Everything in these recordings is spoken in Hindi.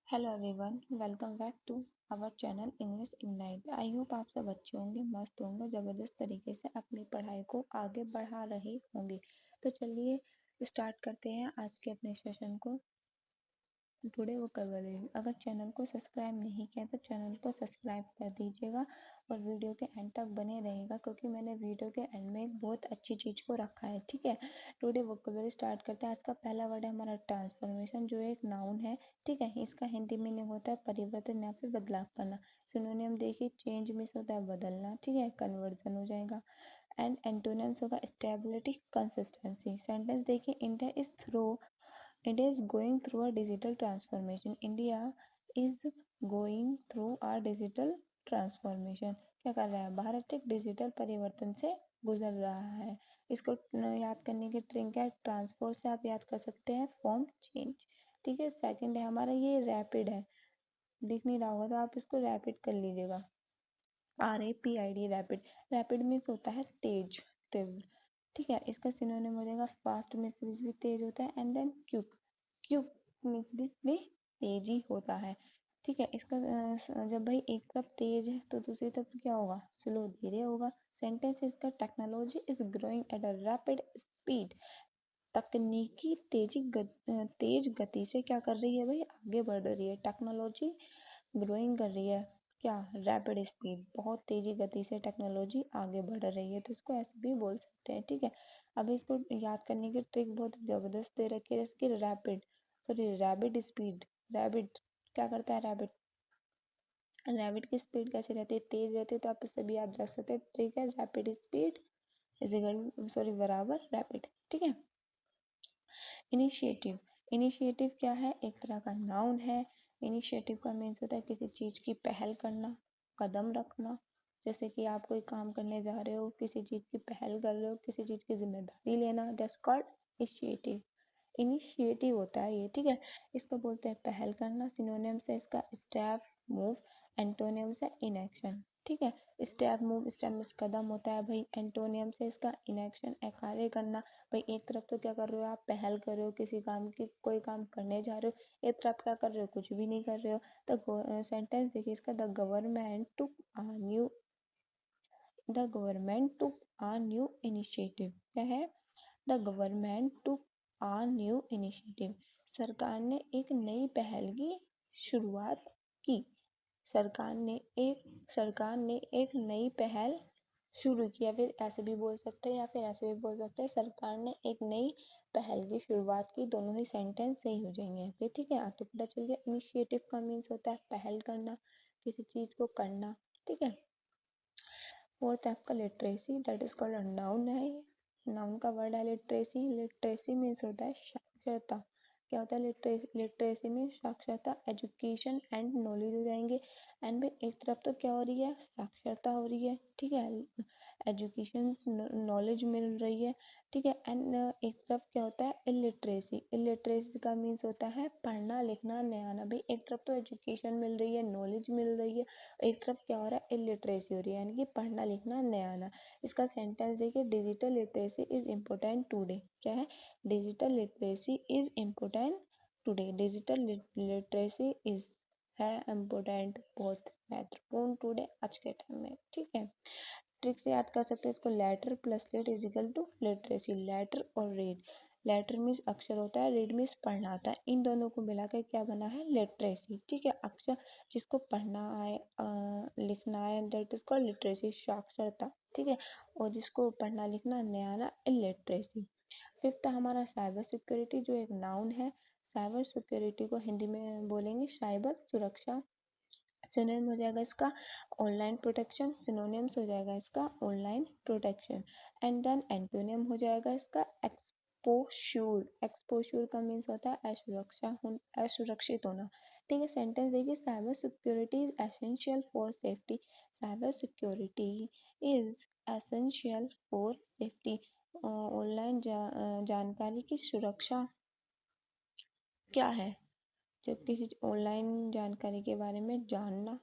Hello everyone, welcome back to our channel English Ignite. I hope आप सब अच्छे होंगे, मस्त होंगे, ज़बरदस्त तरीके से अपनी पढ़ाई को आगे बढ़ा रहे होंगे। तो चलिए स्टार्ट करते हैं आज के अपने सेशन को। Today vocabulary. अगर चैनल को सब्सक्राइब नहीं किया तो चैनल को सब्सक्राइब कर दीजिएगा और वीडियो के एंड तक बने रहेगा, क्योंकि मैंने वीडियो के एंड में एक बहुत अच्छी चीज़ को रखा है। ठीक है, टुडे वोकैबुलरी स्टार्ट करते हैं। आज का पहला वर्ड है हमारा ट्रांसफॉर्मेशन, जो एक नाउन है। ठीक है, इसका हिंदी मीनिंग होता है परिवर्तन या फिर बदलाव करना। सिनोनिम देखिए, चेंज मीन्स होता है बदलना। ठीक है, कन्वर्जन हो जाएगा। एंड एंटोनिम्स होगा स्टेबिलिटी, कंसिस्टेंसी। सेंटेंस देखिए, India is through India is going through a digital transformation. India is going through a digital transformation. क्या कर रहा है? भारत एक डिजिटल परिवर्तन से गुजर रहा है। इसको याद करने की ट्रिक है, ट्रांसफर से आप याद कर सकते हैं फॉर्म चेंज। ठीक है, सेकंड है हमारा ये रैपिड है। दिख नहीं रहा होगा तो आप इसको रैपिड कर लीजिएगा। RAPID, rapid. रैपिड मीन्स होता है तेज, तीव्र। ठीक है, इसका सिनोनिम हो जाएगा फास्ट मीन्स भी तेज होता है, and then quick. Quick means भी तेजी होता है। ठीक है, इसका जब भाई एक तरफ तेज है तो दूसरी तरफ क्या होगा? स्लो, धीरे होगा। सेंटेंस इसका, technology is growing at a rapid speed. तकनीकी तेज गति से क्या कर रही है भाई? आगे बढ़ रही है। टेक्नोलॉजी ग्रोइंग कर रही है, क्या? रैपिड स्पीड, बहुत तेजी गति से टेक्नोलॉजी आगे बढ़ रही है, तो इसको ऐसे भी बोल सकते हैं। ठीक है, अब इसको याद करने की ट्रिक बहुत ज़बरदस्त दे रखी है, जैसे कि रैबिड स्पीड। रैबिड क्या करता है? रैबिड की स्पीड कैसी रहती है? तेज रहती है, तो आप इससे भी याद रख सकते हैं। ट्रिक है, रैपिड स्पीड इज इक्वल बराबर रैपिड। ठीक है, इनिशिएटिव। इनिशिएटिव क्या है? एक तरह का नाउन है। इनिशिएटिव का मीन्स होता है किसी चीज़ की पहल करना, कदम रखना। जैसे कि आप कोई काम करने जा रहे हो, किसी चीज़ की पहल कर रहे हो, किसी चीज़ की जिम्मेदारी लेना, दैट्स कॉल्ड इनिशिएटिव। इनिशिएटिव होता है ये। ठीक है, इसको बोलते हैं पहल करना। सिनोनिम से इसका स्टेप, मूव। एंटोनियम से इनएक्शन। ठीक है, स्टेप, मूव, स्टेप में कदम होता है भाई। एंटोनियम से इसका इनएक्शन, कार्य करना। भाई एक तरफ तो क्या कर रहे हो आप? पहल कर रहे हो किसी काम की, कोई काम करने जा रहे हो। एक तरफ क्या कर रहे हो? कुछ भी नहीं कर रहे हो। तो सेंटेंस देखिए इसका, the government took a new initiative. क्या है? The government took a new initiative. सरकार ने एक नई पहल की शुरुआत की। सरकार ने एक नई पहल शुरू किया। फिर ऐसे भी बोल सकते हैं या फिर ऐसे भी बोल सकते हैं, सरकार ने एक नई पहल की शुरुआत की। दोनों ही सेंटेंस सही हो जाएंगे यहाँ पे। ठीक है, तो पता चल गया इनिशिएटिव का मीन्स होता है पहल करना, किसी चीज को करना। ठीक है, फोर्थ है आपका literacy, that is called noun है। नाउन का वर्ड है लिटरेसी। लिटरेसी मीन्स होता है साक्षरता। क्या होता है? लिटरेसी में साक्षरता, एजुकेशन एंड नॉलेज हो जाएंगे। एंड भी एक तरफ तो क्या हो रही है? साक्षरता हो रही है। ठीक है, एजुकेशन, नॉलेज मिल रही है। ठीक है, एंड एक तरफ क्या होता है? इलिटरेसी। इलिटरेसी का मीन्स होता है पढ़ना लिखना नहीं आना। भाई एक तरफ तो एजुकेशन मिल रही है, नॉलेज मिल रही है, एक तरफ क्या हो रहा है? इलिटरेसी हो रही है, यानी कि पढ़ना लिखना नहीं आना। इसका सेंटेंस देखिए, digital literacy is important today. क्या है? Digital literacy is important today. Digital literacy is है इम्पोर्टेंट, बहुत महत्वपूर्ण टुडे, आज के टाइम में। ठीक है, ट्रिक से याद कर सकते हैं इसको, letter plus read is equal to literacy. Letter और रीड, लेटर मीन्स अक्षर होता है, रीड मीन्स पढ़ना आता है, इन दोनों को मिलाकर क्या बना है? लिटरेसी। ठीक है, अक्षर जिसको पढ़ना आए, लिखना आए, दैट इज कॉल्ड लिटरेसी, साक्षरता। ठीक है, और जिसको पढ़ना लिखना नहीं आना, इलिटरेसी। फिफ्थ हमारा साइबर सिक्योरिटी, जो एक नाउन है। साइबर सिक्योरिटी को हिंदी में बोलेंगे साइबर सुरक्षा। सिनोनिम हो जाएगा इसका ऑनलाइन प्रोटेक्शन। सिनोनिम्स हो जाएगा इसका online protection. And then antonym हो जाएगा इसका एक्सपोश्योर। एक्सपोश्योर का मीन्स होता है असुरक्षा, असुरक्षित होना। ठीक है, सेंटेंस देखिए, cyber security is essential for safety. Cyber security is essential for safety. Online जानकारी की सुरक्षा क्या है? जब किसी ऑनलाइन जानकारी के बारे में जानना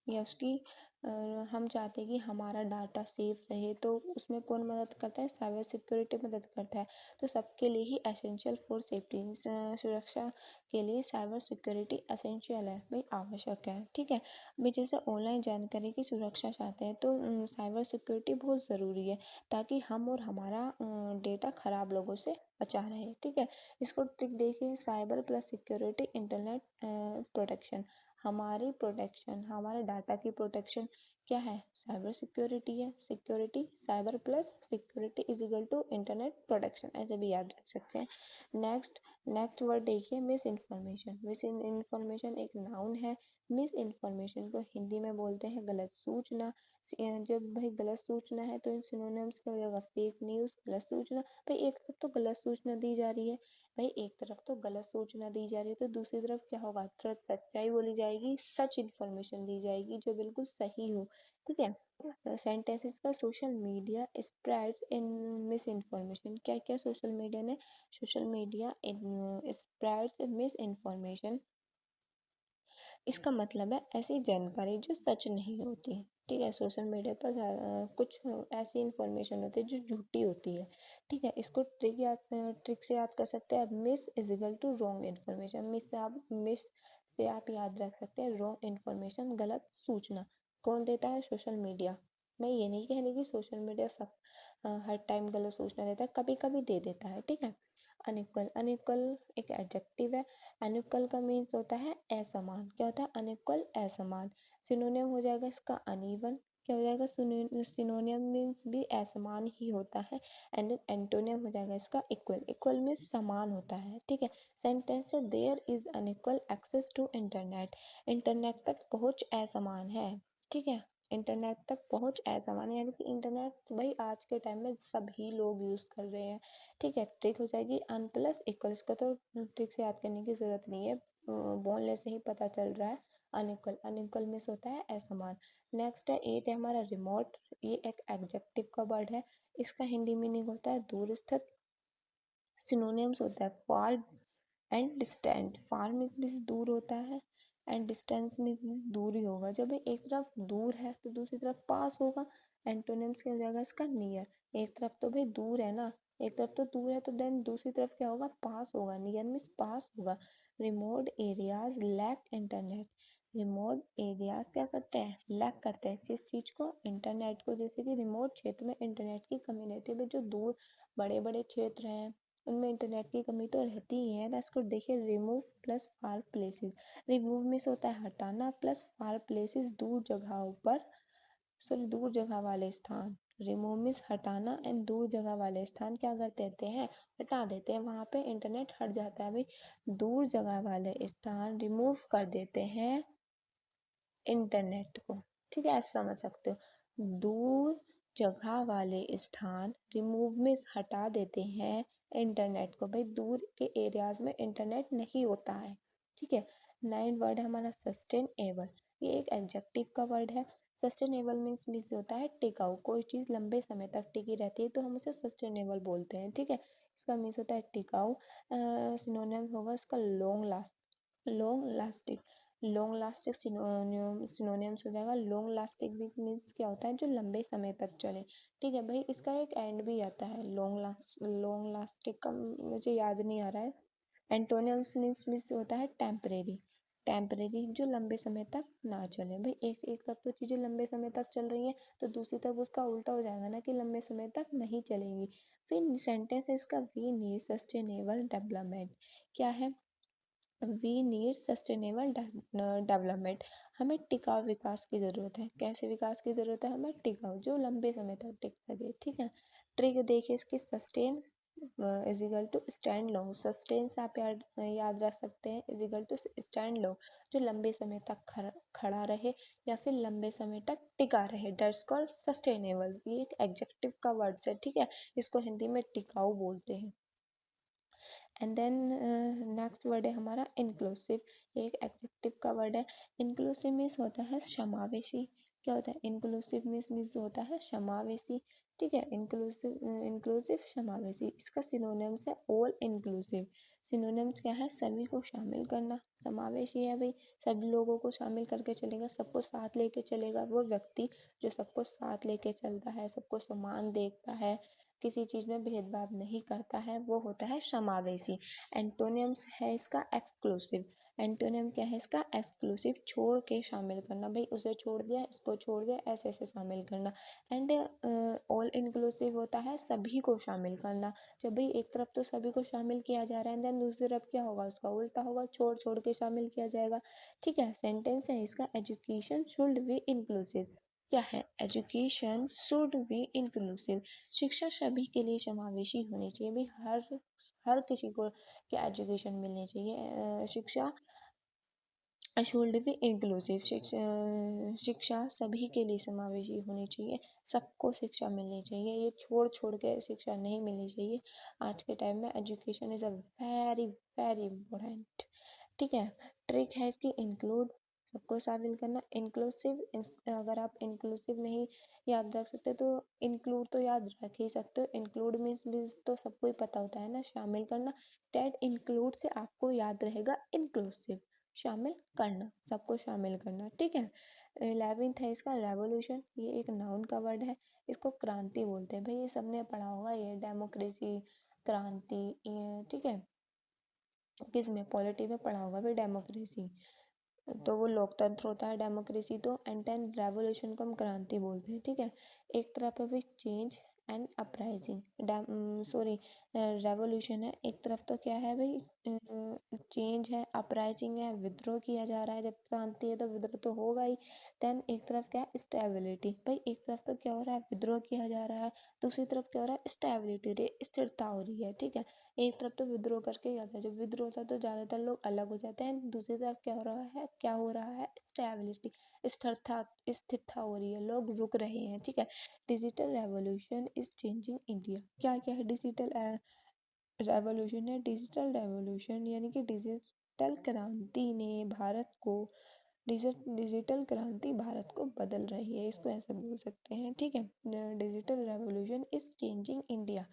या उसकी हम चाहते हैं कि हमारा डाटा सेफ रहे, तो उसमें कौन मदद करता है? साइबर सिक्योरिटी मदद करता है। तो सबके लिए ही एसेंशियल फॉर सेफ्टी, सुरक्षा के लिए साइबर सिक्योरिटी एसेंशियल है भाई, आवश्यक है। ठीक है, अभी जैसे ऑनलाइन जानकारी की सुरक्षा चाहते हैं तो साइबर सिक्योरिटी बहुत ज़रूरी है, ताकि हम और हमारा डेटा खराब लोगों से बचा रहे। ठीक है, इसको ट्रिक देखिए, cyber plus security internet protection. हमारी प्रोटेक्शन, हमारे डाटा की प्रोटेक्शन क्या है? साइबर सिक्योरिटी है। Security, cyber plus security is equal to internet protection, ऐसे भी याद रख सकते हैं। नेक्स्ट नेक्स्ट वर्ड देखिए, मिस इन्फॉर्मेशन। मिस इन्फॉर्मेशन एक नाउन है। मिस इन्फॉर्मेशन को हिंदी में बोलते हैं गलत सूचना। जब भाई गलत सूचना है तो इन सिनोनिम्स क्या हो जाएगा? फेक न्यूज़, गलत सूचना। भाई एक तरफ तो गलत सूचना दी जा रही है, भाई एक तरफ तो गलत सूचना दी जा रही है, तो दूसरी तरफ क्या होगा? तुरंत सच्चाई बोली जाएगी, सच इन्फॉर्मेशन दी जाएगी जो बिल्कुल सही हो। ठीक है, सेंटेंसेस का, सोशल मीडिया स्प्रेड्स इन मिस इन्फॉर्मेशन। क्या क्या सोशल मीडिया ने? Social media spreads miss information. इसका मतलब है ऐसी जानकारी जो सच नहीं होती। ठीक है, सोशल मीडिया पर कुछ ऐसी इंफॉर्मेशन होती है जो झूठी होती है। ठीक है, इसको ट्रिक से याद कर सकते हैं। Mis is equal to wrong information. Mis से आप याद रख सकते हैं रॉन्ग इन्फॉर्मेशन, गलत सूचना। कौन देता है? Social media. मैं ये नहीं कह रही कि सोशल मीडिया सब हर टाइम गलत सूचना देता है, कभी कभी दे देता है। ठीक है, अनइक्वल, अनइक्वल एक एडजेक्टिव है। अनइक्वल का मीन्स होता है असमान। क्या होता है? अनइक्वल, असमान। सिनोनियम हो जाएगा इसका अनइवन। क्या हो जाएगा? सिनोनियम मीन्स भी असमान ही होता है। एंड एंटोनियम हो जाएगा इसका इक्वल। इक्वल मीन्स समान होता है। ठीक है, सेंटेंस है there is unequal access to internet. Internet तक पहुंच असमान है। ठीक है, इंटरनेट तक पहुंच असमान है, यानी कि इंटरनेट भाई आज के टाइम में सभी लोग यूज कर रहे हैं। ठीक है, ट्रिक हो जाएगी अन प्लस इक्वल। इसको तो ट्रिक से याद करने की जरूरत नहीं है, बोलने से ही पता चल रहा है। अनइक्वल, अनइक्वल मिस होता है असमान। नेक्स्ट है 8 है हमारा रिमोट। ये एक एडजेक्टिव का वर्ड है। इसका हिंदी मीनिंग होता है दूर स्थित। सिनोनिम्स होता है far and distant. Far means दूर होता है, एंड डिस्टेंस मीन्स दूर ही होगा। जब एक तरफ दूर है तो दूसरी तरफ पास होगा। एंटोनिम्स क्या हो जाएगा इसका? नियर। एक तरफ तो भाई दूर है ना, एक तरफ तो दूर है, तो देन दूसरी तरफ क्या होगा? पास होगा। नियर मीन्स पास होगा। Remote areas lack internet. Remote areas क्या करते हैं? लैक करते हैं किस चीज को? इंटरनेट को। जैसे कि रिमोट क्षेत्र में इंटरनेट की कमी रहती है, जो दूर बड़े बड़े क्षेत्र हैं उनमें इंटरनेट की कमी तो रहती ही है। इसको देखिए, remove plus far places. Remove means होता है हटाना, प्लस फार प्लेसेस दूर जगहों पर, सॉरी दूर जगह वाले स्थान। रिमूव मीन्स हटाना, एंड दूर जगह वाले स्थान क्या कर देते हैं? हटा देते हैं, वहां पे इंटरनेट हट जाता है। भाई दूर जगह वाले स्थान रिमूव कर देते हैं इंटरनेट को। ठीक है, ऐसे समझ सकते हो। दूर जगह वाले स्थान रिमूव में हटा देते हैं इंटरनेट को। भाई दूर के एरियाज में इंटरनेट नहीं होता है। ठीक है, 9 वर्ड है हमारा सस्टेनेबल। ये एक एडजेक्टिव का वर्ड है। सस्टेनेबल मीन्स होता है टिकाऊ। कोई चीज़ लंबे समय तक टिकी रहती है तो हम उसे सस्टेनेबल बोलते हैं। ठीक है, इसका मीन्स होता है टिकाऊ। सिनोनिम होगा इसका long lasting. Long lasting synonyms हो जाएगा। लॉन्ग लास्टिंग मीन्स क्या होता है? जो लंबे समय तक चले। ठीक है भाई, इसका एक एंड भी आता है लॉन्ग लास्टिंग का, मुझे याद नहीं आ रहा है। एंटोनियम्स मीन्स होता है टेम्परेरी। टेम्परेरी जो लंबे समय तक ना चले। भाई एक एक तरफ तो चीज़ें लंबे समय तक चल रही हैं, तो दूसरी तरफ उसका उल्टा हो जाएगा ना, कि लंबे समय तक नहीं चलेंगी। फिर सेंटेंस है इसका वी नीड सस्टेनेबल डेवलपमेंट। क्या है? We need sustainable development. हमें टिकाऊ विकास की ज़रूरत है। कैसे विकास की ज़रूरत है? हमें टिकाऊ, जो लंबे समय तक टिक सके। ठीक है, ट्रिक देखिए इसकी, sustain is equal to stand long. Sustain से आप याद रख सकते हैं is equal to stand long, जो लंबे समय तक खड़ा रहे या फिर लंबे समय तक टिका रहे। That's called sustainable. ये एक एडजेक्टिव का वर्ड है। ठीक है, इसको हिंदी में टिकाऊ बोलते हैं। एंड देन नेक्स्ट वर्ड है हमारा इंक्लूसिव। ये एक एडजेक्टिव का वर्ड है। इंक्लूसिव मीन्स होता है समावेशी। क्या होता है? इंक्लूसिव मीन्स होता है समावेशी। ठीक है। इंक्लूसिव, इंक्लूसिव समावेशी, इसका सिनोनिम्स है ऑल इंक्लूसिव। सिनोनिम्स क्या है? सभी को शामिल करना। समावेशी है भाई, सभी लोगों को शामिल करके चलेगा, सबको साथ लेके चलेगा। वो व्यक्ति जो सबको साथ लेके चलता है, सबको समान देखता है, किसी चीज में भेदभाव नहीं करता है, वो होता है समावेशी। एंटोनियम्स है इसका एक्सक्लूसिव। एंटोनियम क्या है इसका? एक्सक्लूसिव, छोड़ के शामिल करना, भाई उसे छोड़ दिया, इसको छोड़ दिया, ऐसे ऐसे शामिल करना। एंड ऑल इंक्लूसिव होता है सभी को शामिल करना। जब भाई एक तरफ तो सभी को शामिल किया जा रहा है, देन दूसरी तरफ क्या होगा? उसका उल्टा होगा, छोड़ छोड़ के शामिल किया जाएगा। ठीक है। सेंटेंस है इसका, एजुकेशन शुड बी इंक्लूसिव। क्या है? एजुकेशन शुड बी इंक्लूसिव, शिक्षा सभी के लिए समावेशी होनी चाहिए। भाई हर किसी को क्या एजुकेशन मिलनी चाहिए, शिक्षा शुड बी इंक्लूसिव, शिक्षा सभी के लिए समावेशी होनी चाहिए, सबको शिक्षा मिलनी चाहिए, ये छोड़ छोड़ के शिक्षा नहीं मिलनी चाहिए। आज के टाइम में education is a very very important. ठीक है। ट्रिक है इसकी, इंक्लूड, सबको शामिल करना। इंक्लूसिव, अगर आप इंक्लूसिव नहीं याद रख सकते तो इंक्लूड तो याद रख ही सकते हो। इंक्लूड मीन्स तो सबको ही पता होता है ना, शामिल करना। डेट इंक्लूड से आपको याद रहेगा इंक्लूसिव, शामिल करना, सबको शामिल करना। ठीक है। 11th है इसका, रेवोल्यूशन, ये एक नाउन का वर्ड है, इसको क्रांति बोलते हैं। भाई ये सबने पढ़ा होगा, ये डेमोक्रेसी, क्रांति, ठीक है, किस में? पॉलिटी में पढ़ा होगा भाई डेमोक्रेसी, तो वो लोकतंत्र होता है डेमोक्रेसी तो। एंड देन रेवोल्यूशन को हम क्रांति बोलते हैं। ठीक है। एक तरफ है भाई change and uprising, sorry, revolution है, एक तरफ तो क्या है भाई? चेंज है, अपराइजिंग है, विद्रोह किया जा रहा है। जब क्रांति है तो विद्रोह तो होगा ही। देन एक तरफ क्या है? स्टेबिलिटी, भाई एक तरफ तो क्या हो रहा है? विद्रोह किया जा रहा है, दूसरी तरफ क्या हो रहा है? स्टेबिलिटी, स्थिरता हो रही है। ठीक है। एक तरफ तो विद्रोह करके जाता है, जब विद्रोह होता है तो ज्यादातर लोग अलग हो जाते हैं, दूसरी तरफ क्या हो रहा है? क्या हो रहा है? स्टेबिलिटी, स्थिरता, स्थिरता हो रही है, लोग रुक रहे हैं। ठीक है। Digital revolution is changing India, क्या क्या है? डिजिटल रेवोल्यूशन है, डिजिटल रेवोल्यूशन यानी कि डिजिटल क्रांति ने भारत को, डिजिटल क्रांति भारत को बदल रही है, इसको ऐसे बोल सकते हैं। ठीक है। Digital revolution is changing India,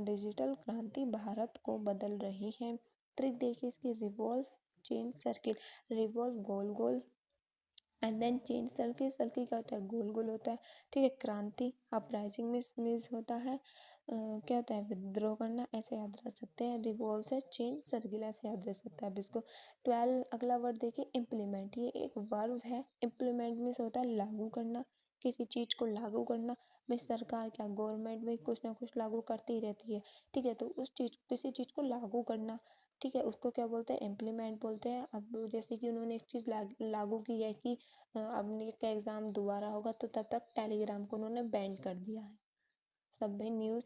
digital क्रांति भारत को बदल रही है। ट्रिक देखिए इसकी, रिवॉल्व, चेंज, सर्किल। रिवॉल्व गोल गोल, and then change circle, circle क्या होता है? गोल गोल होता है। ठीक है। क्रांति, अपराइजिंग मीन्स होता है क्या होता है? विद्रोह करना, ऐसे याद रख सकते हैं। रिवॉल्व से चेंज सर्किल, ऐसे याद रख सकते हैं। अब इसको 12 अगला वर्ड देखिए, इम्प्लीमेंट, ये एक वर्ब है। इम्प्लीमेंट मीन्स होता है लागू करना, किसी चीज को लागू करना। भाई सरकार क्या, गवर्नमेंट में कुछ ना कुछ लागू करती ही रहती है। ठीक है। तो उस चीज, किसी चीज को लागू करना, ठीक है, उसको क्या बोलते हैं? इम्प्लीमेंट बोलते हैं। अब जैसे कि उन्होंने एक चीज लागू की है कि अब नीट का एग्जाम दोबारा होगा, तो तब तक टेलीग्राम को उन्होंने बैन कर दिया है। सब भाई न्यूज़,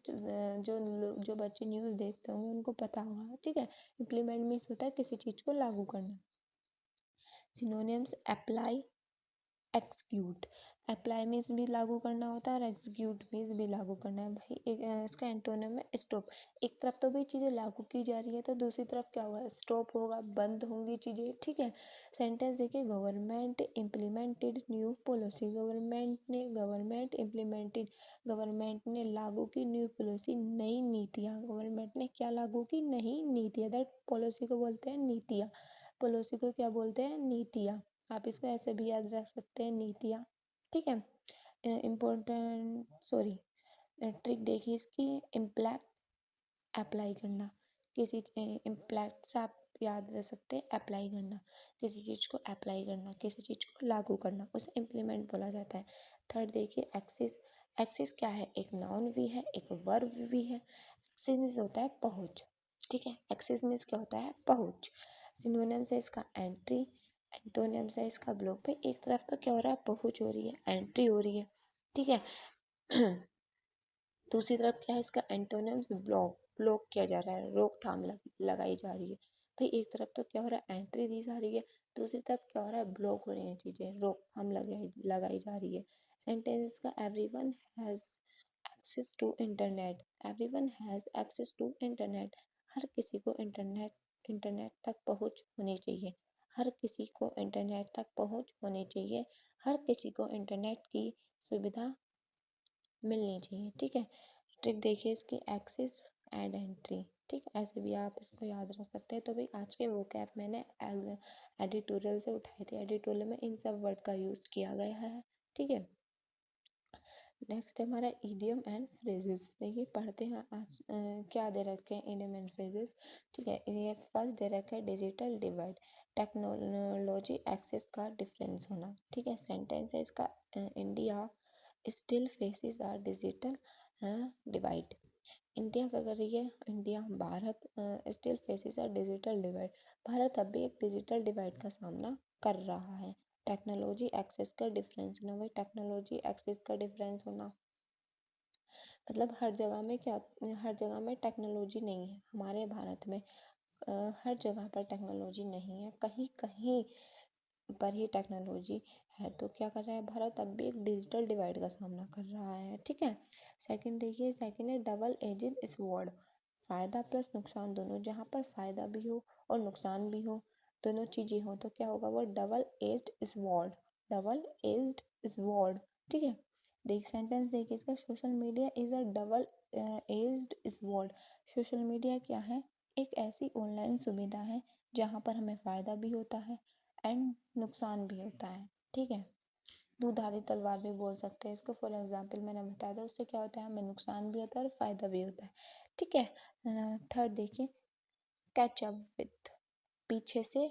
जो बच्चे न्यूज़ देखते होंगे उनको पता होगा। ठीक है। इम्प्लीमेंट मीन्स होता है किसी चीज को लागू करना। Synonyms, apply, execute. Apply means भी लागू करना होता है और एक्सक्यूट मीन्स भी लागू करना है। भाई एक इसका एंटोनिम है स्टॉप। एक तरफ तो भाई चीज़ें लागू की जा रही है, तो दूसरी तरफ क्या होगा? स्टॉप होगा, बंद होंगी चीज़ें। ठीक है। सेंटेंस देखिए, government implemented new policy, government implemented, government ने लागू की न्यू पॉलिसी, नई नीतियाँ। गवर्नमेंट ने क्या लागू की? नई नीतियाँ। दैट पॉलिसी को बोलते हैं नीतियाँ, पॉलिसी को क्या बोलते हैं? नीतियाँ। आप इसको ऐसे भी याद रख सकते हैं, नीतियाँ। ठीक है। इम्पोर्टेंट, सॉरी, ट्रिक देखिए इसकी, इम्प्लैक्ट, अप्लाई करना, किसी इम्प्लैक्ट से आप याद रख सकते हैं, अप्लाई करना, किसी चीज़ को अप्लाई करना, किसी चीज़ को लागू करना, उसे इम्प्लीमेंट बोला जाता है। थर्ड देखिए, एक्सिस। एक्सिस क्या है? एक नाउन भी है, एक वर्ब भी है। एक्सिस मीन्स होता है पहुँच। ठीक है। एक्सिस मीन्स क्या होता है? पहुँच। सिनोनिम्स है इसका, एंट्री, एंटोनिम्स है इसका, ब्लॉक। पे एक तरफ तो क्या हो रहा है? पहुँच हो रही है, एंट्री हो रही है। ठीक है। दूसरी तरफ क्या है इसका? एंटोनिम्स, ब्लॉक, ब्लॉक किया जा रहा है, रोकथाम लगाई जा रही है। भाई एक तरफ तो क्या हो रहा है? एंट्री दी जा रही है, दूसरी तरफ क्या हो रहा है? ब्लॉक हो रही है चीजें, रोकथाम लगाई जा रही है। सेंटेंस का, everyone has access to internet, everyone has access to internet, हर किसी को इंटरनेट तक पहुंच होनी चाहिए, हर किसी को इंटरनेट तक पहुंच होनी चाहिए, हर किसी को इंटरनेट की सुविधा मिलनी चाहिए। ठीक है, ट्रिक देखिए इसकी, एक्सिस एड एंट्री। ठीक है, ऐसे भी आप इसको याद रख सकते हैं। तो भाई आज के वो कैप मैंने एडिटोरियल से उठाए थे, एडिटोरियल में इन सब वर्ड का यूज़ किया गया है। ठीक है, नेक्स्ट है हमारा इडियम एंड फ्रेजेस। देखिए पढ़ते हैं आज क्या दे रखे हैं इडियम एंड फ्रेजेस। ठीक है, ये फर्स्ट दे रखा है डिजिटल डिवाइड, टेक्नोलॉजी एक्सेस का डिफरेंस होना। ठीक है, सेंटेंस है इसका, India still faces are digital divide. India क्या कर रही है, India Bharat still faces a digital divide, Bharat अभी एक डिजिटल डिवाइड का सामना कर रहा है। टेक्नोलॉजी एक्सेस का डिफरेंस होना, भाई टेक्नोलॉजी एक्सेस का डिफरेंस होना मतलब हर जगह में क्या, हर जगह में टेक्नोलॉजी नहीं है हमारे भारत में, हर जगह पर टेक्नोलॉजी नहीं है, कहीं कहीं पर ही टेक्नोलॉजी है। तो क्या कर रहा है भारत, अब भी एक डिजिटल डिवाइड का सामना कर रहा है। ठीक है, सेकंड देखिए, सेकंड है डबल एजेड स्वॉर्ड, फायदा प्लस नुकसान दोनों, जहाँ पर फायदा भी हो और नुकसान भी हो, दोनों चीजें हो, तो क्या होगा वो double edged sword, double edged sword. ठीक है, देख सेंटेंस देखिए इसका, social media is a double edged sword, social media क्या है, एक ऐसी ऑनलाइन सुविधा है जहाँ पर हमें फ़ायदा भी होता है एंड नुकसान भी होता है। ठीक है, दुधारी तलवार भी बोल सकते हैं इसको, फॉर एग्जाम्पल मैंने बताया था, उससे क्या होता है हमें नुकसान भी होता है और फ़ायदा भी होता है। ठीक है, थर्ड देखिए, कैचअप विथ, पीछे से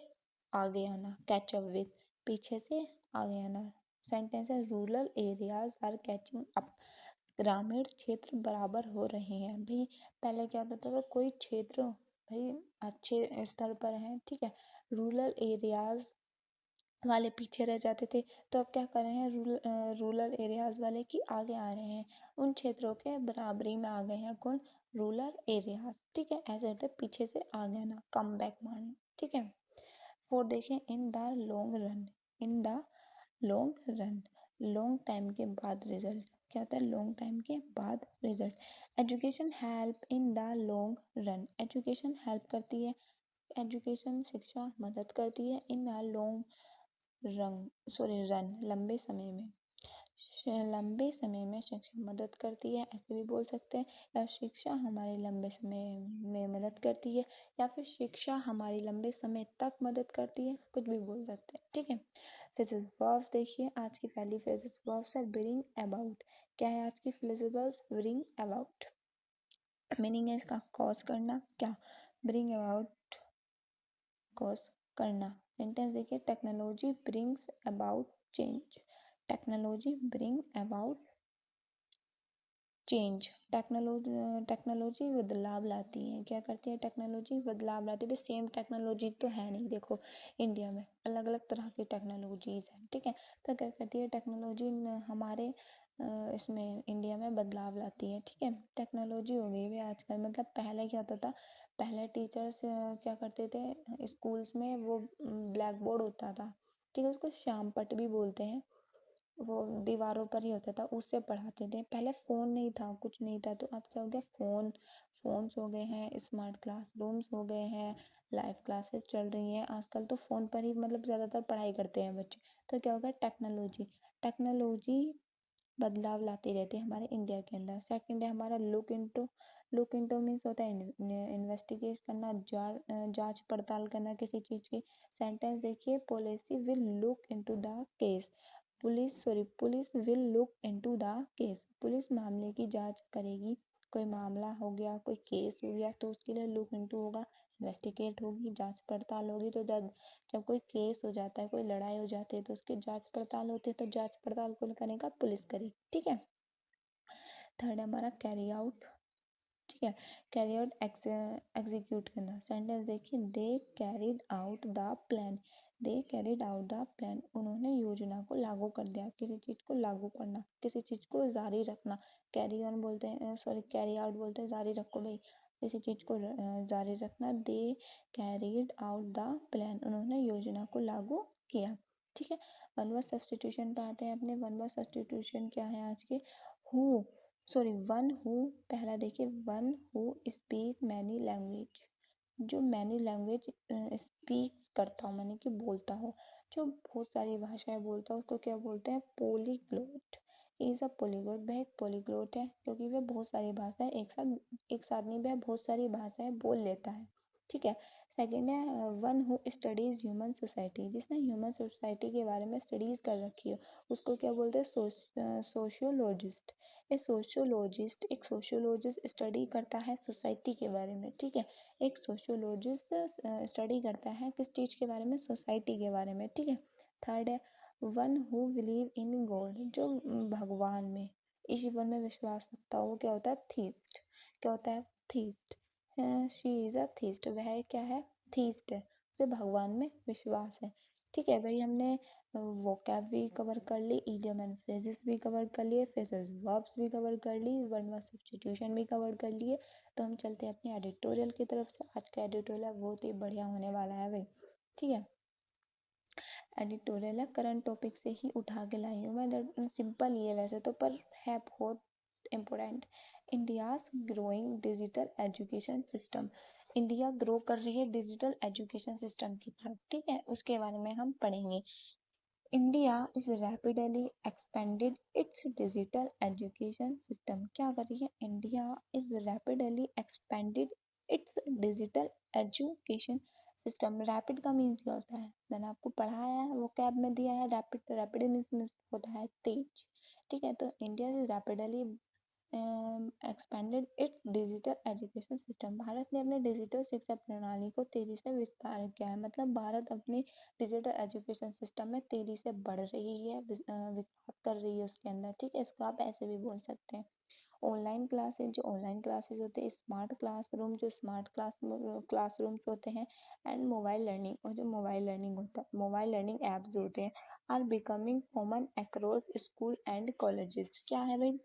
आगे आना, कैचअप विथ, पीछे से आगे आना। सेंटेंस है rural areas are catching up, ग्रामीण क्षेत्र बराबर हो रहे हैं। भाई पहले क्या होता था, कोई क्षेत्र भाई अच्छे स्तर पर है, ठीक है, रूरल एरियाज वाले पीछे रह जाते थे, तो अब क्या कर रहे हैं, रूरल एरियाज वाले की आगे आ रहे हैं, उन क्षेत्रों के बराबरी में आ गए हैं कौन, रूरल एरियाज। ठीक है, ऐसे होते पीछे से आगे आना, कम बैक मारना। ठीक है, फोर देखें, in the long run, in the long run, long time के बाद रिजल्ट, क्या होता है लॉन्ग टाइम के बाद result. Education help in the long run, education help करती है, एजुकेशन शिक्षा मदद करती है, इन द लॉन्ग रन लंबे समय में, लंबे समय में शिक्षा मदद करती है, ऐसे भी बोल सकते हैं, या शिक्षा हमारे लंबे समय में मदद करती है, या फिर शिक्षा हमारी लंबे समय तक मदद करती है, कुछ भी बोल सकते हैं। ठीक है, फ्रेजेस वर्ब्स देखिए, आज की पहली फ्रेजेस वर्ब्स है ब्रिंग अबाउट, क्या है आज की phrases verbs, bring about, meaning है इसका कॉज करना, क्या, ब्रिंग अबाउट कॉज करना। सेंटेंस देखिए, technology brings about change, technology bring about change, technology बदलाव लाती है, क्या करती है टेक्नोलॉजी बदलाव लाती है। भाई सेम टेक्नोलॉजी तो है नहीं, देखो इंडिया में अलग अलग तरह की टेक्नोलॉजीज हैं। ठीक है, तो क्या करती है टेक्नोलॉजी हमारे इसमें इंडिया में बदलाव लाती है। ठीक है, टेक्नोलॉजी हो गई भी आजकल, मतलब पहले क्या होता था, पहले टीचर्स क्या करते थे स्कूल्स में, वो ब्लैक बोर्ड होता था, ठीक है, उसको श्याम पट भी बोलते हैं, वो दीवारों पर ही होता था, उससे पढ़ाते थे। पहले फ़ोन नहीं था, कुछ नहीं था, तो अब क्या हो गया, फ़ोन्स हो गए हैं, स्मार्ट क्लासरूम्स हो गए हैं, लाइव क्लासेस चल रही हैं आजकल, तो फ़ोन पर ही मतलब ज़्यादातर पढ़ाई करते हैं बच्चे। तो क्या होगा, टेक्नोलॉजी, टेक्नोलॉजी बदलाव लाती रहती है हमारे इंडिया के अंदर। सेकंड है हमारा लुक इनटू मीन्स होता है इन्वेस्टिगेट करना, जांच पड़ताल करना किसी चीज़ की। सेंटेंस देखिए, policy will look into the case, police will look into the case, police मामले की जांच करेगी, कोई मामला हो गया, कोई केस हो गया, तो उसके लिए लुक इनटू होगा, इन्वेस्टिगेट होगी, जांच पड़ताल होगी। तो जब जब कोई केस हो जाता है, कोई लड़ाई हो जाती है, तो उसकी जांच पड़ताल होती है, तो जांच पड़ताल कौन करेगा, पुलिस करेगी। ठीक है, थर्ड है हमारा कैरी आउट। ठीक है, कैरी आउट एग्जीक्यूट करना। सेंटेंस देखिए, they carried out the plan, they carried out the plan, उन्होंने योजना को लागू कर दिया, किसी चीज को लागू करना, किसी चीज को जारी रखना, कैरी ऑन बोलते हैं, सॉरी कैरी आउट बोलते हैं, जारी रखो भाई, किसी चीज को जारी रखना। They carried out the plan, उन्होंने योजना को लागू किया। ठीक है, वन वर्ड सब्स्टिट्यूशन पे आते हैं अपने, वन वर्ड सब्स्टिट्यूशन क्या है आज के, हु, सॉरी वन हु, पहला देखिए, one who speak many language, जो मैनी लैंग्वेज स्पीक करता हो, मैंने कि बोलता हो, जो बहुत सारी भाषाएं बोलता हो, उसको क्या बोलते हैं, पोलीग्लोट। इज अ पोलीग्लोट, वह एक पोलीग्लोट है क्योंकि वह बहुत सारी भाषाएं एक साथ नहीं, वह बहुत सारी भाषाएं बोल लेता है। ठीक है। सेकंड है one who studies human society, जिसने ह्यूमन सोसाइटी के बारे में स्टडीज कर रखी है उसको क्या बोलते हैं? सोशियोलॉजिस्ट। एक सोशियोलॉजिस्ट स्टडी करता है सोसाइटी के बारे में। ठीक है। एक सोशियोलॉजिस्ट स्टडी करता है किस चीज के बारे में? सोसाइटी के बारे में। ठीक है। थर्ड है one who believe in God, जो भगवान में, ईश्वर में विश्वास रखता हो, वो क्या होता है? थीस्ट। क्या होता है? Theist. She is a theist, वह क्या है? थीस्ट है, उसे भगवान में विश्वास है। ठीक है भाई, हमने वोकैब भी कवर कर ली, इडियम एंड फ्रेजेस भी कवर कर लिए, फ्रेजेस वर्ब्स भी कवर कर ली, वन वर्ड सब्स्टिट्यूशन भी कवर कर लिए। तो हम चलते हैं अपने एडिटोरियल की तरफ से। आज का एडिटोरियल बहुत ही बढ़िया होने वाला है भाई। ठीक है। एडिटोरियल है, करंट टॉपिक से ही उठा के लाई हूँ मैं। सिंपल ही है वैसे तो, पर है बहुत important. India's growing digital education system, India grow कर रही है डिजिटल एजुकेशन सिस्टम की तरफ। ठीक है, उसके बारे में हम पढ़ेंगे। India is rapidly expanded it's digital education system, क्या कर रही है? India is rapidly expanded it's digital education system. Rapid का मीन्स क्या होता है? मैंने आपको पढ़ाया है, वो कैब में दिया है। रैपिड, रैपिड मीन्स होता है तेज। ठीक है। तो India is rapidly expanded it's digital education system, Bharat ने अपने डिजिटल शिक्षा प्रणाली को तेजी से विस्तार किया है। मतलब भारत अपनी डिजिटल एजुकेशन सिस्टम में तेजी से बढ़ रही है, विकास कर रही है उसके अंदर। ठीक है, इसको आप ऐसे भी बोल सकते हैं। ऑनलाइन क्लासेज, जो ऑनलाइन क्लासेज होते हैं, स्मार्ट क्लासरूम, जो स्मार्ट क्लासरूम्स होते हैं, एंड मोबाइल लर्निंग, और जो मोबाइल लर्निंग होता है, मोबाइल लर्निंग ऐप्स जो होते हैं, are becoming common across school and colleges. क्या है भाई?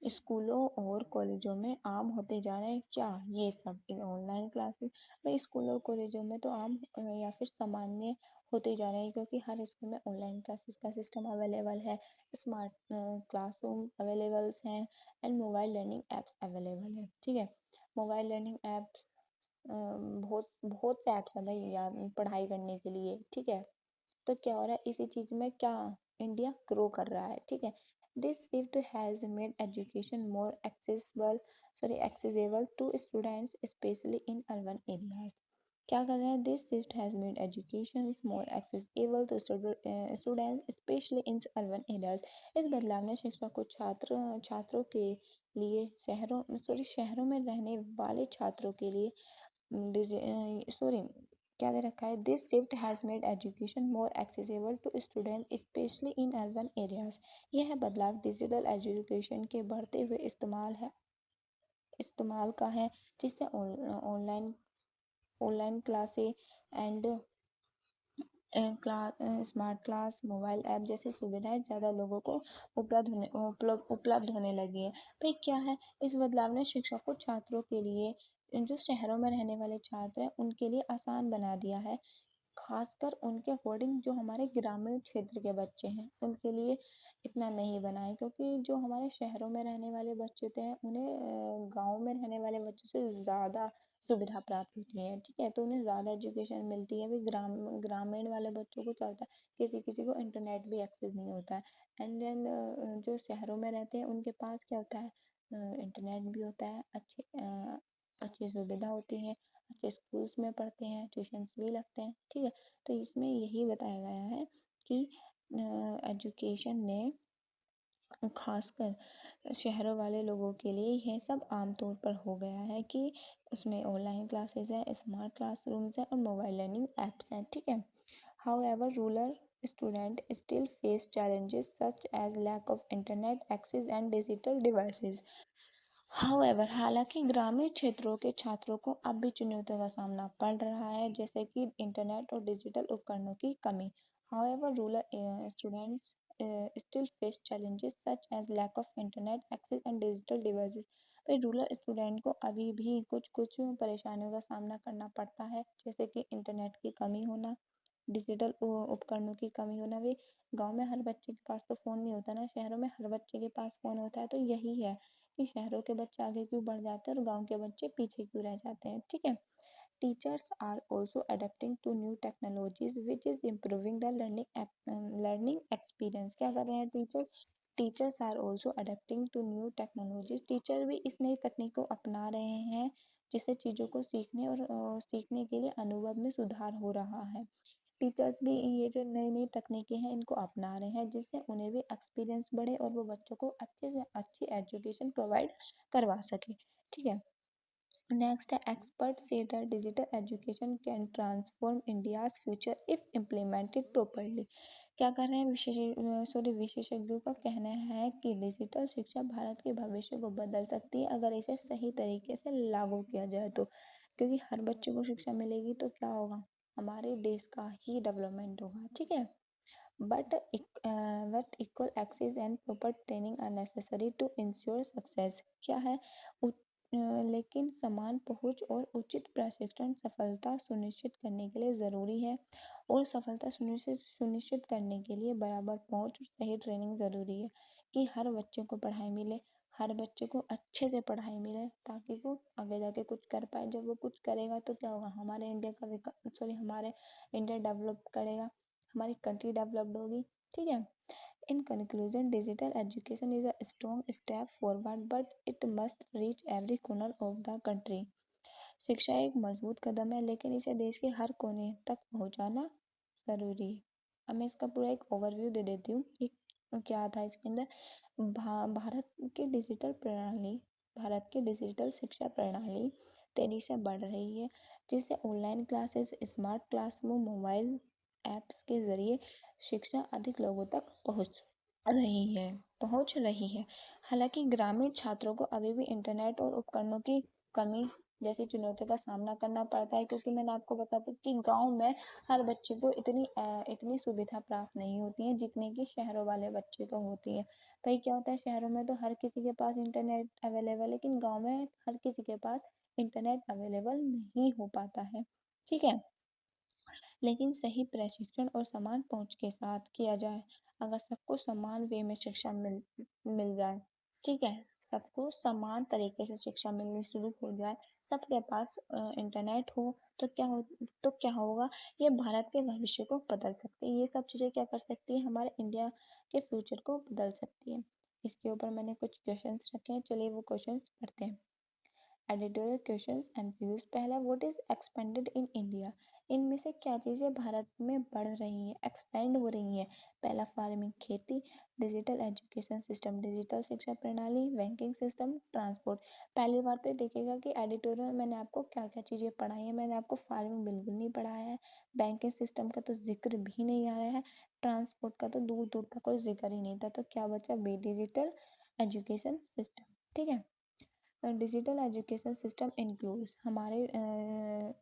स्कूलों और कॉलेजों में आम होते जा रहे हैं क्या? ये सब इन ऑनलाइन क्लासेस भाई स्कूलों और कॉलेजों में तो आम या फिर सामान्य होते जा रहे हैं, क्योंकि हर स्कूल में ऑनलाइन क्लासेस का सिस्टम अवेलेबल है, स्मार्ट क्लासरूम अवेलेबल हैं, and mobile learning apps available है। ठीक है। मोबाइल लर्निंग एप्स, बहुत बहुत से ऐप्स हैं भाई यार पढ़ाई करने के लिए। ठीक है। तो क्या हो रहा है इसी चीज में? क्या इंडिया ग्रो कर रहा है। ठीक है। This shift has made education more accessible to students specially in urban areas. क्या कर रहे हैं? This shift has made education more accessible to students specially in urban areas. इस बदलाव ने शिक्षा को छात्रों के लिए शहरों में रहने वाले छात्रों के लिए सॉरी क्या दे रखा है? This shift has made education more accessible to student specially in urban areas. यह बदलाव डिजिटल एजुकेशन के बढ़ते हुए इस्तेमाल का है, जिससे online online classes and smart class, mobile app जैसी सुविधाएं ज़्यादा लोगों को उपलब्ध होने लगी है। भाई क्या है? इस बदलाव ने शिक्षा को छात्रों के लिए, जो शहरों में रहने वाले छात्र हैं उनके लिए आसान बना दिया है। खासकर उनके अकॉर्डिंग, जो हमारे ग्रामीण क्षेत्र के बच्चे हैं उनके लिए इतना नहीं बना है, क्योंकि जो हमारे शहरों में रहने वाले बच्चे होते हैं उन्हें गाँव में रहने वाले बच्चों से ज़्यादा सुविधा प्राप्त होती है। ठीक है। तो उन्हें ज़्यादा एजुकेशन मिलती है। भी ग्रामीण वाले बच्चों को क्या होता है, किसी किसी को इंटरनेट भी एक्सेस नहीं होता है। एंड देन जो शहरों में रहते हैं उनके पास क्या होता है? इंटरनेट भी होता है, अच्छी सुविधा होती है, अच्छे स्कूल्स में पढ़ते हैं, ट्यूशन्स भी लगते हैं। ठीक है। तो इसमें यही बताया गया है कि एजुकेशन ने खासकर शहरों वाले लोगों के लिए यह सब आमतौर पर हो गया है कि उसमें ऑनलाइन क्लासेस हैं, स्मार्ट क्लासरूम्स हैं और मोबाइल लर्निंग ऐप्स हैं। ठीक है। However, rural students still face challenges such as lack of internet access and digital devices. However, हालांकि ग्रामीण क्षेत्रों के छात्रों को अब भी चुनौतियों का सामना पड़ रहा है, जैसे कि इंटरनेट और डिजिटल उपकरणों की कमी। However, rural students still face challenges such as lack of internet access and digital devices. भाई रूरल स्टूडेंट को अभी भी कुछ कुछ परेशानियों का सामना करना पड़ता है, जैसे कि इंटरनेट की कमी होना, डिजिटल उपकरणों की कमी होना। भी गांव में हर बच्चे के पास तो फ़ोन नहीं होता ना, शहरों में हर बच्चे के पास फ़ोन होता है। तो यही है कि शहरों के बच्चे आगे क्यों बढ़ जाते हैं और गांव के बच्चे पीछे क्यों रह जाते हैं। ठीक है। Teachers are also adapting to new technologies which is improving the learning experience. क्या कर रहे हैं teacher? Teachers are also adapting to new technologies, teacher भी इस नई तकनीक को अपना रहे हैं जिससे चीज़ों को सीखने और सीखने के लिए अनुभव में सुधार हो रहा है। टीचर्स भी ये जो नई नई तकनीकें हैं इनको अपना रहे हैं जिससे उन्हें भी एक्सपीरियंस बढ़े और वो बच्चों को अच्छे से अच्छी एजुकेशन प्रोवाइड करवा सके। ठीक है, नेक्स्ट है expert say that digital education can transform India's future if implemented properly. क्या कर रहे हैं विशेषज्ञों का कहना है कि डिजिटल शिक्षा भारत के भविष्य को बदल सकती है अगर इसे सही तरीके से लागू किया जाए तो, क्योंकि हर बच्चे को शिक्षा मिलेगी तो क्या होगा, हमारे देश का ही डेवलपमेंट होगा। ठीक है, but but equal access and proper training are necessary to ensure success। क्या है, लेकिन समान पहुंच और उचित प्रशिक्षण सफलता सुनिश्चित करने के लिए ज़रूरी है, और सफलता सुनिश्चित करने के लिए बराबर पहुंच और सही ट्रेनिंग ज़रूरी है कि हर बच्चे को पढ़ाई मिले, हर बच्चे को अच्छे से पढ़ाई मिले ताकि वो आगे जाके कुछ कर पाए। जब वो कुछ करेगा तो क्या होगा, हमारे इंडिया का विकास हमारे इंडिया डेवलप करेगा, हमारी कंट्री डेवलप्ड होगी। ठीक है, in conclusion digital education is a strong step forward but it must reach every corner of the country. शिक्षा एक मजबूत कदम है लेकिन इसे देश के हर कोने तक पहुंचाना जरूरी है। अब मैं इसका पूरा एक ओवरव्यू दे देती हूँ कि क्या था इसके अंदर। भारत की डिजिटल प्रणाली, भारत की डिजिटल शिक्षा प्रणाली तेजी से बढ़ रही है जिससे online classes, smart classroom, mobile apps के जरिए शिक्षा अधिक लोगों तक रही है पहुंच रही है। हालांकि ग्रामीण छात्रों को अभी भी इंटरनेट और उपकरणों की कमी जैसी चुनौतियों का सामना करना पड़ता है, क्योंकि मैंने आपको बताया था कि गांव में हर बच्चे को इतनी सुविधा प्राप्त नहीं होती है जितने की शहरों वाले बच्चे को होती है। भाई क्या होता है, शहरों में तो हर किसी के पास इंटरनेट अवेलेबल है लेकिन गाँव में हर किसी के पास इंटरनेट अवेलेबल नहीं हो पाता है। ठीक है, लेकिन सही प्रशिक्षण और समान पहुंच के साथ किया जाए, अगर सबको समान वे में शिक्षा मिल जाए, ठीक है, सबको समान तरीके से शिक्षा मिलनी शुरू हो जाए, सबके पास इंटरनेट हो तो क्या होगा, ये भारत के भविष्य को बदल सकती है। ये सब चीज़ें क्या कर सकती है, हमारे इंडिया के फ्यूचर को बदल सकती है। इसके ऊपर मैंने कुछ क्वेश्चंस रखे हैं, चलिए वो क्वेश्चंस पढ़ते हैं। Editorial questions MCQs. पहला, what is expended in India, इनमें से क्या चीज़ें भारत में बढ़ रही हैं, एक्सपेंड हो रही हैं। पहला, फार्मिंग खेती, डिजिटल एजुकेशन सिस्टम, डिजिटल शिक्षा प्रणाली, बैंकिंग सिस्टम, ट्रांसपोर्ट। पहली बार तो देखिएगा कि एडिटोरियल में मैंने आपको क्या क्या चीज़ें पढ़ाई हैं। मैंने आपको फार्मिंग बिल्कुल नहीं पढ़ाया है, बैंकिंग सिस्टम का तो जिक्र भी नहीं आया है, ट्रांसपोर्ट का तो दूर दूर तक कोई जिक्र ही नहीं था। तो क्या बचा, बी डिजिटल एजुकेशन सिस्टम। ठीक है, डिजिटल एजुकेशन सिस्टम इंक्लूड्स, हमारे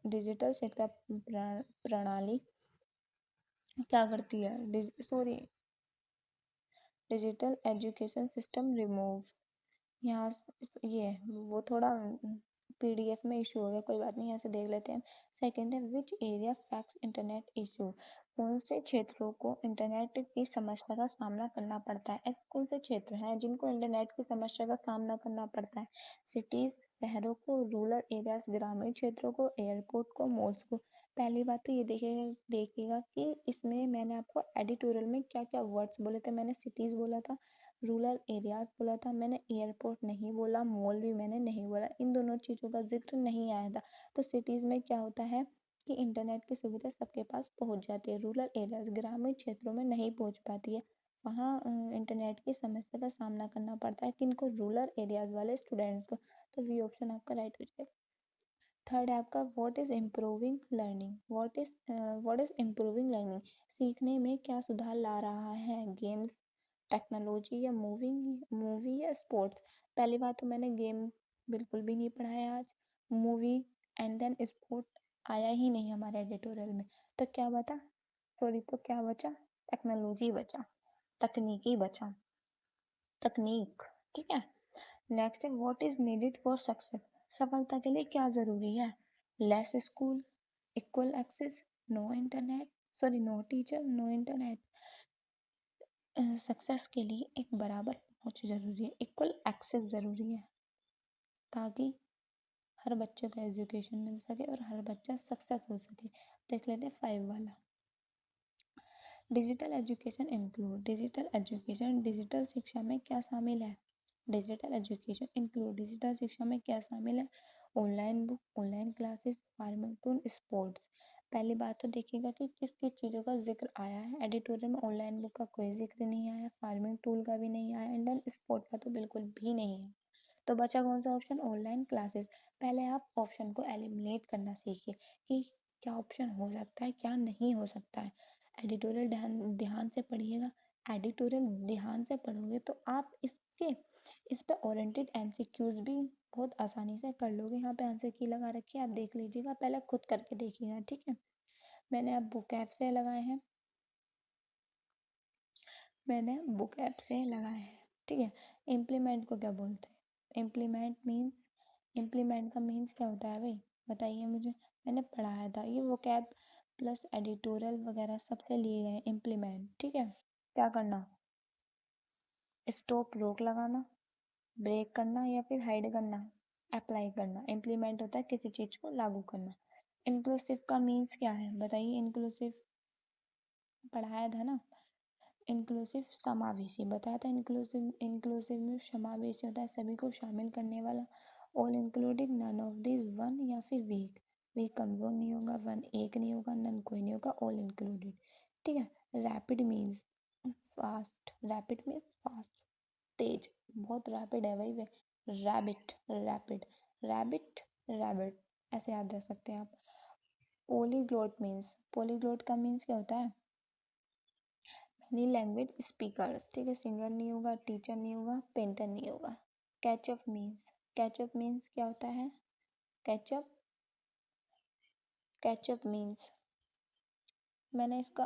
डिजिटल शिक्षा प्रणाली क्या करती है, डिजिटल एजुकेशन सिस्टम रिमूव, यहाँ ये वो थोड़ा पीडीएफ में इशू हो गया, कोई बात नहीं, यहाँ से देख लेते हैं। सेकेंड है, which area fax internet issue, कौन से क्षेत्रों को इंटरनेट की समस्या का सामना करना पड़ता है। ऐसे कौन से क्षेत्र हैं जिनको इंटरनेट की समस्या का सामना करना पड़ता है। सिटीज शहरों को, रूरल एरियाज ग्रामीण क्षेत्रों को, एयरपोर्ट को, मॉल्स को। पहली बात तो ये देखिएगा कि इसमें मैंने आपको एडिटोरियल में क्या क्या वर्ड्स बोले थे। मैंने सिटीज बोला था, रूरल एरियाज बोला था, मैंने एयरपोर्ट नहीं बोला, मॉल भी मैंने नहीं बोला, इन दोनों चीज़ों का जिक्र नहीं आया था। तो सिटीज़ में क्या होता है कि इंटरनेट की सुविधा सबके पास पहुंच जाती है, रूरल एरियाज ग्रामीण क्षेत्रों में नहीं पहुंच पाती है, वहाँ इंटरनेट की समस्या का सामना करना पड़ता है किनको, रूरल एरियाज वाले स्टूडेंट्स को। तो वी ऑप्शन आपका राइट हो जाएगा। थर्ड है आपका, what is improving learning, what is improving learning, सीखने में क्या सुधार ला रहा है, गेम्स, टेक्नोलॉजी या मूवी या स्पोर्ट्स। पहली बात तो मैंने गेम बिल्कुल भी नहीं पढ़ाया आज, मूवी एंड देन स्पोर्ट आया ही नहीं हमारे एडिटोरियल में। तो क्या बता, सॉरी, तो क्या बचा, टेक्नोलॉजी बचा, तकनीकी बचा, तकनीक। ठीक है, नेक्स्ट है, what is needed for success, सफलता के लिए क्या जरूरी है। Less school, equal access, no internet, sorry no teacher, no internet. Success के लिए एक बराबर पहुंच जरूरी है, इक्वल एक्सेस जरूरी है ताकि हर बच्चे को एजुकेशन मिल सके और हर बच्चा सक्सेस हो सके। देख लेते हैं 5 वाला। Digital education include, digital education digital शिक्षा में क्या शामिल है? डिजिटल एजुकेशन इंक्लूड, डिजिटल शिक्षा में क्या शामिल है? Online book, online classes, farming tool, sports. पहली बात तो देखिएगा कि किस किस चीज़ों का जिक्र आया है एडिटोरियल में। ऑनलाइन बुक का कोई जिक्र नहीं आया, फार्मिंग टूल का भी नहीं आया, एंड देन स्पोर्ट का तो बिल्कुल भी नहीं है। तो बचा कौन सा ऑप्शन? Online classes. पहले आप ऑप्शन को एलिमिनेट करना सीखिए कि क्या ऑप्शन हो सकता है, क्या नहीं हो सकता है। एडिटोरियल ध्यान ध्यान से पढ़िएगा। एडिटोरियल ध्यान से पढ़ोगे तो आप इस पे ओरिएंटेड एमसीक्यूज भी बहुत आसानी से कर लोगे। यहाँ पे आंसर की लगा रखी है, आप देख लीजिएगा, पहले खुद करके देखिएगा, ठीक है। मैंने अब बुक ऐप से लगाए हैं, मैंने बुक ऐप से लगाए हैं, ठीक है। इम्प्लीमेंट को क्या बोलते हैं? इम्प्लीमेंट का मीन्स क्या होता है भाई, बताइए मुझे। मैंने पढ़ाया था, ये वो कैब प्लस एडिटोरियल वगैरह सबसे लिए गए इम्प्लीमेंट, ठीक है। क्या करना? स्टॉप रोक लगाना, ब्रेक करना, या फिर हाइड करना, अप्लाई करना। इम्प्लीमेंट होता है किसी चीज को लागू करना। इंक्लूसिव का मीन्स क्या है बताइए? इंक्लूसिव पढ़ाया था ना। इंक्लूसिव समावेशी बताया था। इंक्लूसिव इंक्लूसिव में समावेशी होता है सभी को शामिल करने वाला। All including none of this one, या फिर वीक। वीक कमजोर नहीं होगा, वन एक नहीं होगा, नन कोई नहीं होगा, ऑल इंक्लूडेड, ठीक है। Rapid means fast, rapid means fast, तेज, बहुत रैपिड है भाई वे। रैबिट, रैपिड, रैबिट, रैबिट, ऐसे याद रख सकते हैं आप। पोलीग्लोट मीन्स, पोलीग्लोट का मीन्स क्या होता है? मेनी लैंग्वेज स्पीकर्स, ठीक है। सिंगर नहीं होगा, टीचर नहीं होगा, पेंटर नहीं होगा। कैचअप मीन्स, कैचअप मीन्स क्या होता है? कैचअप, कैचअप मीन्स मैंने इसका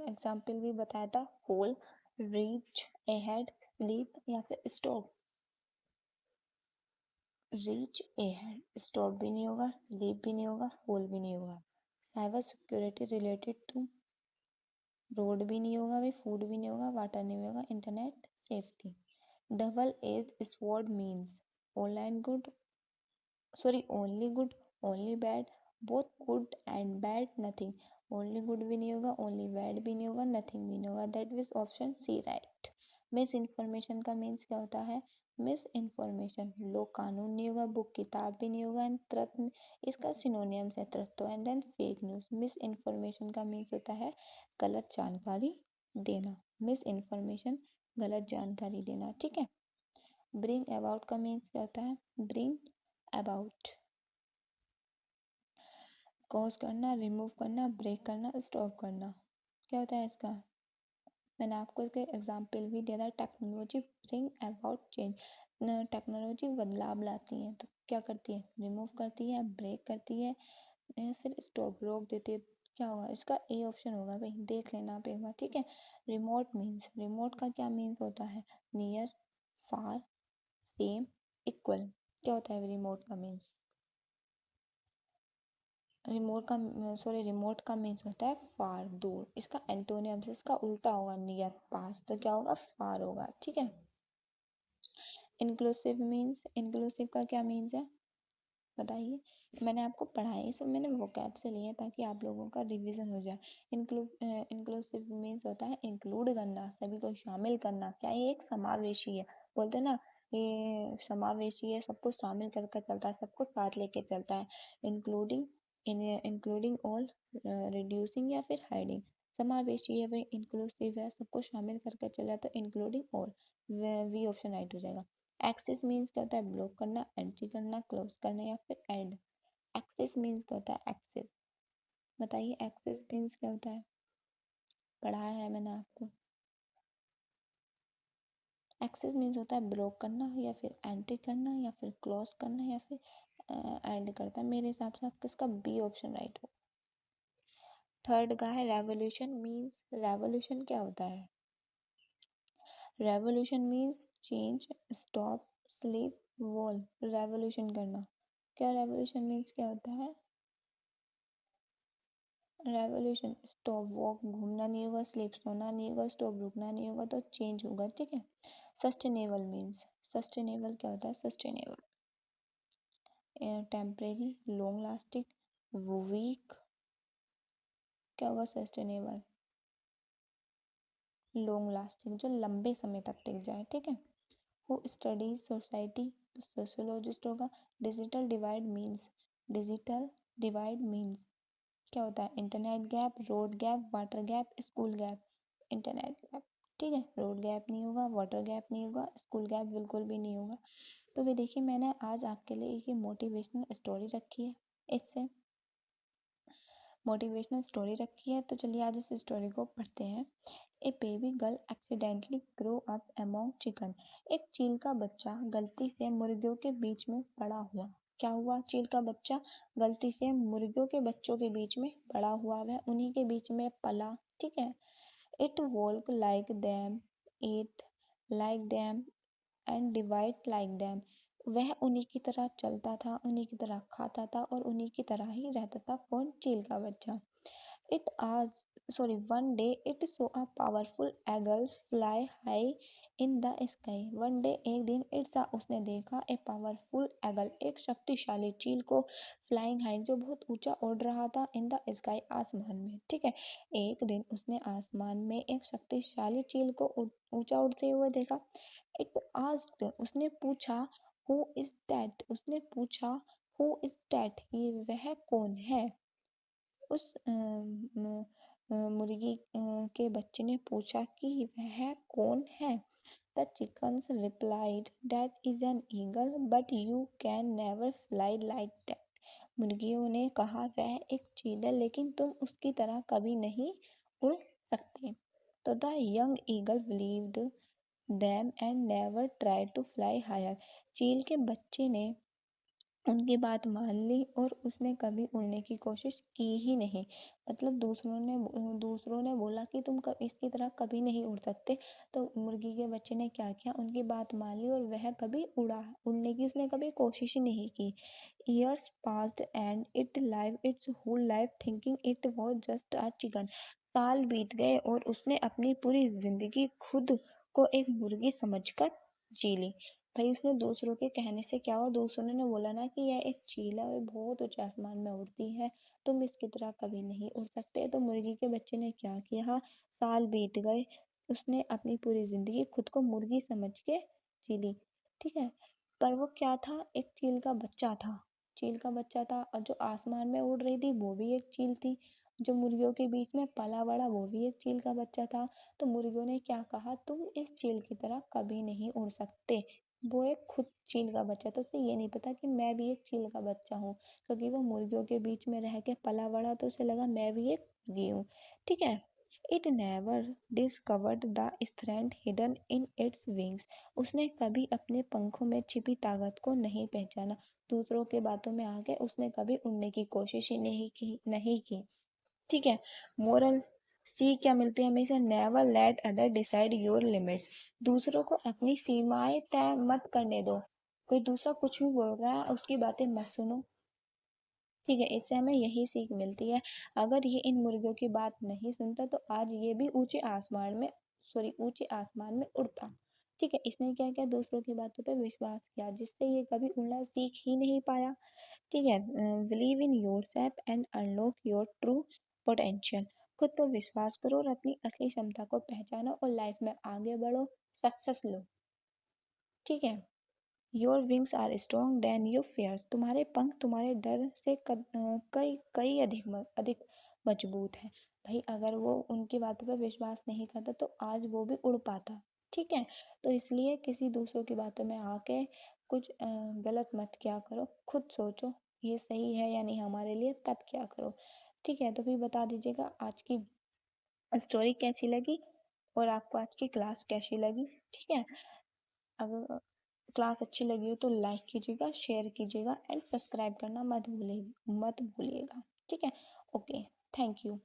एग्जाम्पल भी बताया था। होल, रीच, अहेड, लीप, या फिर स्टॉप। रीच अहेड, स्टॉप भी नहीं होगा, लीप भी नहीं होगा, होल भी नहीं होगा। Cyber security related to, road भी नहीं होगा भाई, फूड भी नहीं होगा, वाटर नहीं होगा, internet safety. Double edge sword means online good, sorry only good, only bad, both good and bad, nothing. Only good भी नहीं होगा, ओनली बैड भी नहीं होगा, नथिंग भी नहीं होगा, that is option C right. Misinformation का मीन्स क्या होता है? मिस इन्फॉर्मेशन, लोग कानून नहीं होगा, बुक किताब भी नहीं होगा, एंड ट्रक, इसका सिनोनियम्स है ट्रक तो, and then fake news. Misinformation का मीन्स होता है गलत जानकारी देना, मिस इन्फॉर्मेशन गलत जानकारी देना, ठीक है। ब्रिंग अबाउट का मीन्स क्या होता है? ब्रिंग अबाउट, कॉज करना, रिमूव करना, ब्रेक करना, स्टॉप करना। क्या होता है इसका? मैंने आपको इसके एग्जाम्पल भी दिया था। Technology bring about change, technology बदलाव लाती है तो क्या करती है? रिमूव करती है, ब्रेक करती है, या फिर स्टॉप रोक देती है। क्या होगा इसका? ए ऑप्शन होगा भाई, देख लेना आप एक बार, ठीक है। रिमोट मीन्स, रिमोट का क्या मीन्स होता है? नियर, फार, सेम, इक्वल। क्या होता है रिमोट का मीन्स? रिमोट का मीन्स होता है फार, दूर। इसका एंटोनियम से इसका उल्टा होगा नियर, पास, तो क्या होगा? फार होगा, ठीक है। इंक्लूसिव मीन्स, इंक्लूसिव का क्या मीन्स है बताइए? मैंने आपको पढ़ाया, ये सब मैंने वोकैब से लिए ताकि आप लोगों का रिवीजन हो जाए। इंक्लूसिव मीन्स होता है इंक्लूड करना, सभी को शामिल करना। क्या ये एक समावेशी है? बोलते हैं ना, ये समावेशी है, सबको शामिल करके चलता है, सबको साथ लेके चलता है। इंक्लूडिंग, इंक्लूडिंग ऑल, रिड्यूसिंग, या फिर हाइडिंग। समावेशी है भाई, इंक्लूसिव है, सबको शामिल करके चला, तो including all, B option right हो जाएगा। एक्सेस मीन्स क्या होता है? ब्लॉक करना, एंट्री करना, क्लोज करना, या फिर एंड। एक्सेस मीन्स क्या होता है? एक्सेस, बताइए एक्सेस मीन्स क्या होता है? पढ़ाया है मैंने आपको। एक्सेस मीन्स होता है ब्लॉक करना, या फिर एंट्री करना, या फिर क्लोज करना, या फिर एंड करता है। मेरे हिसाब से आपका इसका बी ऑप्शन राइट हो। थर्ड का है रेवोल्यूशन मीन्स, रेवोल्यूशन क्या होता है? Revolution means change, stop, sleep, wall. Revolution करना, क्या रेवोल्यूशन मीन्स क्या होता है? रेवोल्यूशन, स्टॉप वॉक, घूमना नहीं होगा, स्लीप सोना नहीं होगा, स्टॉप रुकना नहीं होगा, तो चेंज होगा, ठीक है। सस्टेनेबल मीन्स, सस्टेनेबल क्या होता है? Sustainable, temporary, long lasting, weak. क्या होगा सस्टेनेबल? लॉन्ग लास्टिंग, जो लंबे समय तक टिक जाए, ठीक है। हु स्टडीज सोसाइटी, तो सोशियोलॉजिस्ट होगा। डिजिटल डिवाइड मीन्स क्या होता है? Internet gap, road gap, water gap, school gap. Internet gap, ठीक है, रोड गैप नहीं होगा, वाटर गैप नहीं होगा, स्कूल गैप बिल्कुल भी नहीं होगा। तो भी देखिए मैंने आज आपके लिए एक मोटिवेशनल स्टोरी रखी है, इससे मोटिवेशनल स्टोरी रखी है, तो चलिए आज इस स्टोरी को पढ़ते हैं। A baby girl accidentally grow up among chicken. एक चील का बच्चा गलती से मुर्गियों के बीच में पड़ा हुआ। क्या हुआ? चील का बच्चा गलती से मुर्गियों के बच्चों के बीच में पड़ा हुआ, वह उन्हीं के बीच में पला, ठीक है। It walk like them, eat like them and divide like them. वह उन्हीं की तरह चलता था, उन्हीं की तरह खाता था और उन्हीं की तरह ही रहता था। कौन? चील का बच्चा। It आज one day it saw a powerful eagle fly high in the sky. One day एक दिन it saw उसने देखा a powerful eagle एक शक्तिशाली चील को flying high जो बहुत ऊंचा उड़ रहा था in the sky आसमान में, ठीक है। एक दिन उसने आसमान में एक शक्तिशाली चील को ऊंचा उड़ते हुए देखा। It asked उसने पूछा who is that उसने पूछा who is that ये वह कौन है। उस मुर्गी के बच्चे ने पूछा कि वह कौन है। The chickens replied that is an eagle but you can never fly like that. मुर्गियों ने कहा वह एक चील है लेकिन तुम उसकी तरह कभी नहीं उड़ सकते। तो the young eagle believed them and never tried to fly higher. चील के बच्चे ने उनकी बात मान ली और उसने कभी उड़ने की कोशिश की ही नहीं। मतलब दूसरों ने बोला कि तुम इसकी तरह कभी नहीं उड़ सकते, तो मुर्गी के बच्चे ने क्या किया? उनकी बात मान ली और वह कभी उड़ने की उसने कभी कोशिश ही नहीं की। Years passed and it live its whole life thinking it was just a chicken. साल बीत गए और उसने अपनी पूरी जिंदगी खुद को एक मुर्गी समझकर जी ली। भाई उसने दूसरों के कहने से क्या हुआ? दूसरों ने बोला ना कि यह एक चील है, बहुत ऊंचे आसमान में उड़ती है, तुम इसकी तरह कभी नहीं उड़ सकते। तो मुर्गी के बच्चे ने क्या किया? साल बीत गए, उसने अपनी पूरी जिंदगी खुद को मुर्गी समझ के जी ली, ठीक है। पर वो क्या था? एक चील का बच्चा था। चील का बच्चा था और जो आसमान में उड़ रही थी वो भी एक चील थी। जो मुर्गियों के बीच में पला बड़ा वो भी एक चील का बच्चा था। तो मुर्गियों ने क्या कहा? तुम इस चील की तरह कभी नहीं उड़ सकते। वो एक खुद चील का बच्चा, तो उसे ये नहीं पता कि मैं भी एक चील का बच्चा हूँ, क्योंकि वो मुर्गियों के बीच में रह के पला बड़ा, तो उसे लगा मैं भी एक मुर्गी हूँ, ठीक है। It never discovered the strength hidden in its wings. उसने कभी अपने पंखों में छिपी ताकत को नहीं पहचाना। दूसरों के बातों में आके उसने कभी उड़ने की कोशिश ही नहीं की, ठीक है। मोरल सीख क्या मिलती है हमेशा? Never let other decide your limits. दूसरों को अपनी सीमाएं तय मत करने दो। कोई दूसरा कुछ भी बोल रहा है उसकी बातें मत सुनो, ठीक है। इससे हमें यही सीख मिलती है। अगर ये इन मुर्गियों की बात नहीं सुनता तो आज ये भी ऊंचे आसमान में उड़ता, ठीक है। इसने क्या किया? दूसरों की बातों पे विश्वास किया, जिससे ये कभी उड़ना सीख ही नहीं पाया, ठीक है। Believe in yourself and unlock your true potential. खुद पर विश्वास करो और अपनी असली क्षमता को पहचानो और लाइफ में आगे बढ़ो, सक्सेस लो, ठीक है। Your wings are strong then your fears. तुम्हारे पंख तुम्हारे डर से कई कई अधिक मजबूत है। भाई अगर वो उनकी बातों पर विश्वास नहीं करता तो आज वो भी उड़ पाता, ठीक है। तो इसलिए किसी दूसरों की बातों में आके कुछ गलत मत क्या करो, खुद सोचो ये सही है या नहीं हमारे लिए, तब क्या करो, ठीक है। तो फिर बता दीजिएगा आज की स्टोरी कैसी लगी और आपको आज की क्लास कैसी लगी, ठीक है। अगर क्लास अच्छी लगी हो तो लाइक कीजिएगा, शेयर कीजिएगा एंड सब्सक्राइब करना मत भूलिएगा, ठीक है। Okay, thank you.